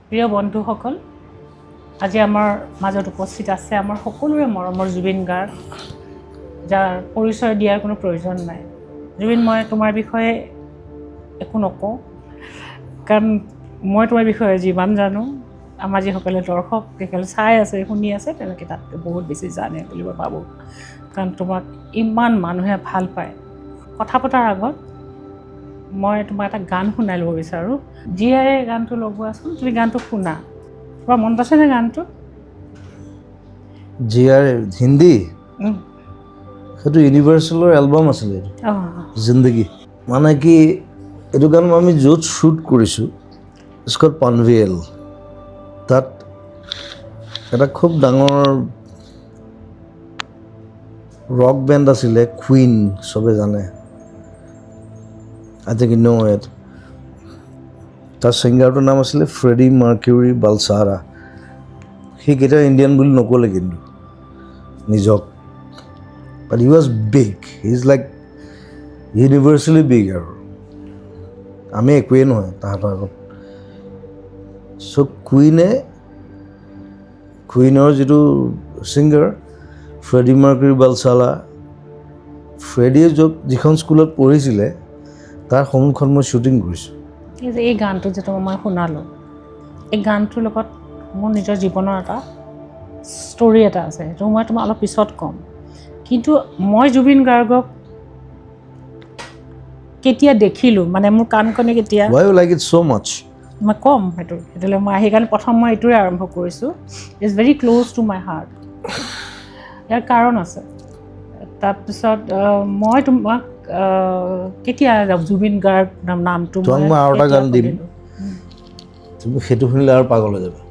প্ৰিয় বন্ধুসকল, আজি আমাৰ মাজত উপস্থিত আছে আমাৰ সকলোৰে মৰমৰ জুবিন গাৰ্গ, যাৰ পৰিচয় দিয়াৰ কোনো প্ৰয়োজন নাই। জুবিন, মই তোমাৰ বিষয়ে একো নকওঁ, কাৰণ মই তোমাৰ বিষয়ে যিমান জানো, আমাৰ যিসকলে দৰ্শক যিসকলে চাই আছে শুনি আছে তেওঁলোকে তাতকৈ বহুত বেছি জানে বুলি মই ভাবোঁ, কাৰণ তোমাক ইমান মানুহে ভাল পায়। কথা পতাৰ আগত মই তোমাক এটা গান শুনাই ল'ব বিচাৰোঁ। জীয়াই গানটো লগোৱাচোন, তুমি গানটো শুনা। তোমাৰ মনত আছেনে গানটো? জীয়াৰ হিন্দী সেইটো ইউনিভাৰ্চেলৰ এলবাম আছিলে, জিন্দগী। মানে কি এইটো গান আমি য'ত শ্বুট কৰিছোঁ স্কট পানভিয়েল, তাত এটা খুব ডাঙৰ ৰক বেণ্ড আছিলে, কুইন, চবে জানে। আই থিংক ইউ ন' ইট। তাৰ ছিংগাৰটোৰ নাম আছিলে ফ্ৰেডি মাৰ্কিউৰি বালচাৰা। সি কেতিয়াও ইণ্ডিয়ান বুলি নক'লে কিন্তু নিজক, but he was big, he is like universally big. আৰু আমি একোৱেই নহয় তাহাঁতৰ আগত। চ' কুইনৰ যিটো ছিংগাৰ ফ্ৰেডি মাৰ্কিউৰি বালচাৰা, ফ্ৰেডিয়ে যিখন স্কুলত পঢ়িছিলে তাৰ সন্মুখত মই শ্বুটিং কৰিছোঁ। এই গানটো যিটো মই শুনালোঁ, এই গানটোৰ লগত মোৰ নিজৰ জীৱনৰ এটা ষ্টৰি এটা আছে, সেইটো মই তোমাক অলপ পিছত ক'ম। কিন্তু মই জুবিন গাৰ্গক কেতিয়া দেখিলোঁ, মানে মোৰ কাণখনে কেতিয়া, Why you like it so much? মই ক'ম সেইটোলৈ মই সেইকাৰণে প্ৰথম মই এইটোৱে আৰম্ভ কৰিছোঁ। It's very close to my heart. ইয়াৰ কাৰণ আছে। তাৰপিছত মই তোমাক কেতিয়া জুবিন গাৰ্গ নামটো মই আৰু এটা গান দিম, তুমি সেইটো শুনিলে আৰু পাগল হৈ যাবা।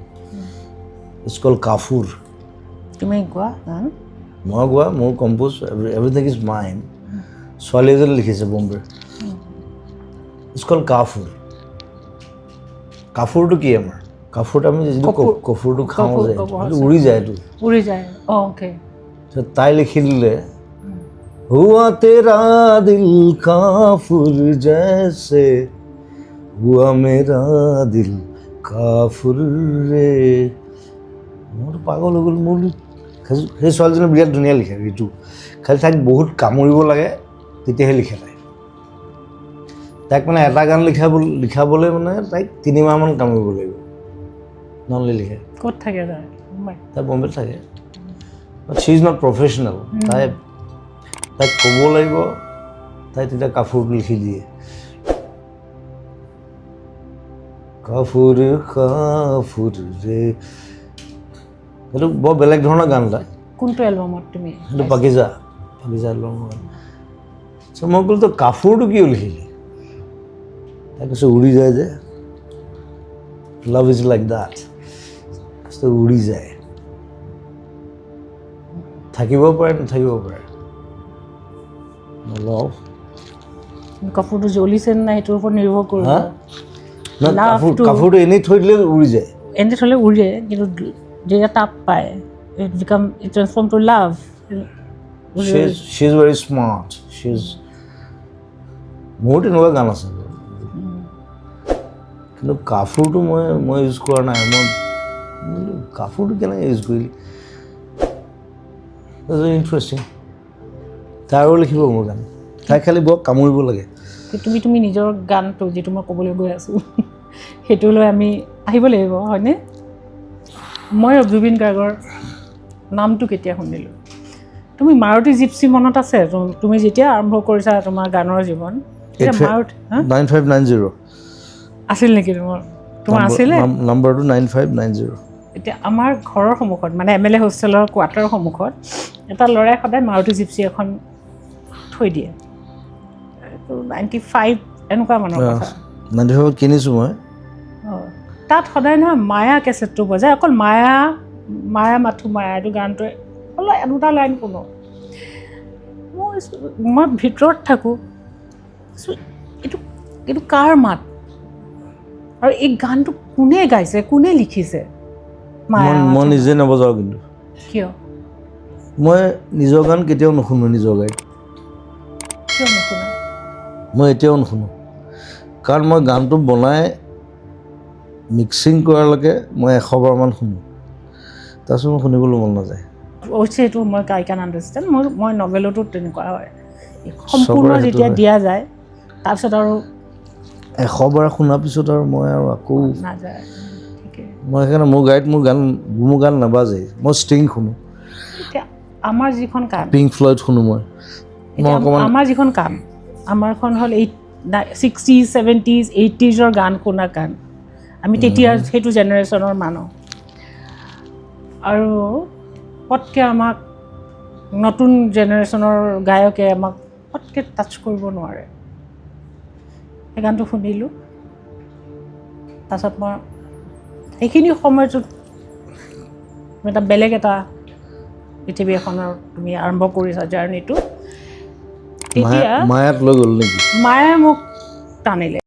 ইটছ কল্ড কাফুৰ। তুমি গোৱা গান? মই গোৱা, মোৰ কম্প'জ, এভৰিথিং ইজ মাইন। ছোৱালী এজনী লিখিছে বম্বে। ইটছ কল্ড কাফুৰ। কাফুৰটো কি আমাৰ? কাফুৰটো আমি যিটো কফুৰটো খাওঁ যে উৰি যায়, এইটো উৰি যায়। অ'কে। তাই লিখি দিলে, হুৱা তেৰা দিল কাফুৰ জৈছে, হুৱা মেৰা দিল কাফুৰ ৰে। মোৰতো পাগল হৈ গ'ল। মোৰ সেই ছোৱালীজনী বিৰাট ধুনীয়া লিখে ঋতু, খালি তাইক বহুত কামুৰিব লাগে তেতিয়াহে লিখে। তাইক মানে এটা গান লিখাবলৈ মানে তাইক 3 মাহমান কামুৰিব লাগিব, নহ'লে লিখে। ক'ত থাকে তাই? তাই বম্বেত থাকে। বাট শ্বি ইজ নট প্ৰফেচনেল। তাইক ক'ব লাগিব, তাই তেতিয়া কাফুৰটো লিখি দিয়ে। কাফুৰ কাফুৰ ৰে, সেইটো বৰ বেলেগ ধৰণৰ গান এটা। কোনটো এলবামত তুমি? সেইটো পাকিজা এলবামৰ গান। চ' মই ক'লো তই কাফুৰটো কিয় লিখিলি? তাই কৈছে উৰি যায় যে, লাভ ইজ লাইক ডাট, উৰি যায়, থাকিব পাৰে নাথাকিব পাৰে। কাপোৰটো জ্বলিছে নে নাই সেইটোৰ ওপৰত নিৰ্ভৰ কৰিব। কাপোৰটো এনেই থৈ দিলে উৰি যায়। এনেই থ'লে উৰি যায়, কিন্তু যেতিয়া তাপ পায় it transform to love. She is very smart. মোৰ তেনেকুৱা গান আছে, কিন্তু কাফুৰটো মই ইউজ কৰা নাই। মই কাফুৰটো কেনেকৈ ইউজ কৰিলি? ইণ্টাৰেষ্টিং। তাই আৰু লিখিব মোৰ গান, তাই খালি বৰ কামুৰিব লাগে। তুমি নিজৰ গানটো যিটো মই ক'বলৈ গৈ আছোঁ সেইটোলৈ আমি আহিব লাগিব, হয়নে? মই জুবিন গাৰ্গৰ নামটো কেতিয়া শুনিলোঁ? তুমি মাৰুতি জিপচি মনত আছে? তুমি যেতিয়া আৰম্ভ কৰিছা তোমাৰ গানৰ জীৱন, 9590 আছিল নেকি? তোমাৰ আছিলে নম্বৰটো 9590। এতিয়া আমাৰ ঘৰৰ সন্মুখত, মানে MLA হোষ্টেলৰ কোৱাৰ্টাৰৰ সন্মুখত এটা ল'ৰাই সদায় মাৰুতি জিপচি এখন থৈ দিয়ে। 95 এনেকুৱা মানৰ কথা। 95 কিনিছোঁ মই। তাত সদায় নহয় মায়া কেছেটটো বজায়, অকল মায়া মাথো মায়া, এইটো গানটোৱে অলপ দুটা লাইন শুনো। মই ভিতৰত থাকোঁ, এইটো কাৰ মাত আৰু এই গানটো কোনে গাইছে, কোনে লিখিছে? মই নিজে নবজাওঁ কিন্তু। কিয়? মই নিজৰ গান কেতিয়াও নুশুনো নিজৰ গাড়ীত। কিয় নুশুনা? মই এতিয়াও নুশুনো, কাৰণ মই গানটো বনাই মিক্সিং কৰালৈকে মই 100 বাৰমান শুনো, তাৰপিছত মোৰ শুনিবলৈ মন নাযায়। অৱশ্যে এইটো মই আই কেন আণ্ডাৰষ্টেণ্ড। মই নভেলতো তেনেকুৱা হয়, সম্পূৰ্ণ চবৰে সেইটো যেতিয়া হয়। দিয়া যায় তাৰপিছত আৰু 100 বাৰ শুনাৰ পিছত আৰু মই আৰু আকৌ নাযায়। ঠিকে। মই সেইকাৰণে মোৰ গাড়ীত মোৰ গান নাবাজেই, মই ষ্টিং শুনো, এতিয়া আমাৰ যিখন কাম, পিংক ফ্লয়ড শুনো মই অকণমান আমাৰ যিখন কাম, আমাৰখন হ'ল 60s 70s 80sৰ গান শুনা কাম। আমি তেতিয়া সেইটো জেনেৰেশ্যনৰ মানুহ, আৰু পটকৈ আমাক নতুন জেনেৰেশ্যনৰ গায়কে আমাক পটকৈ টাচ কৰিব নোৱাৰে। সেই গানটো শুনিলোঁ, তাৰপাছত মই সেইখিনি সময়টোত এটা বেলেগ এটা পৃথিৱী এখনৰ তুমি আৰম্ভ কৰিছা জাৰ্ণিটো। তেতিয়া মায়াত লৈ গ'ল নেকি? মায়ে মোক টানিলে।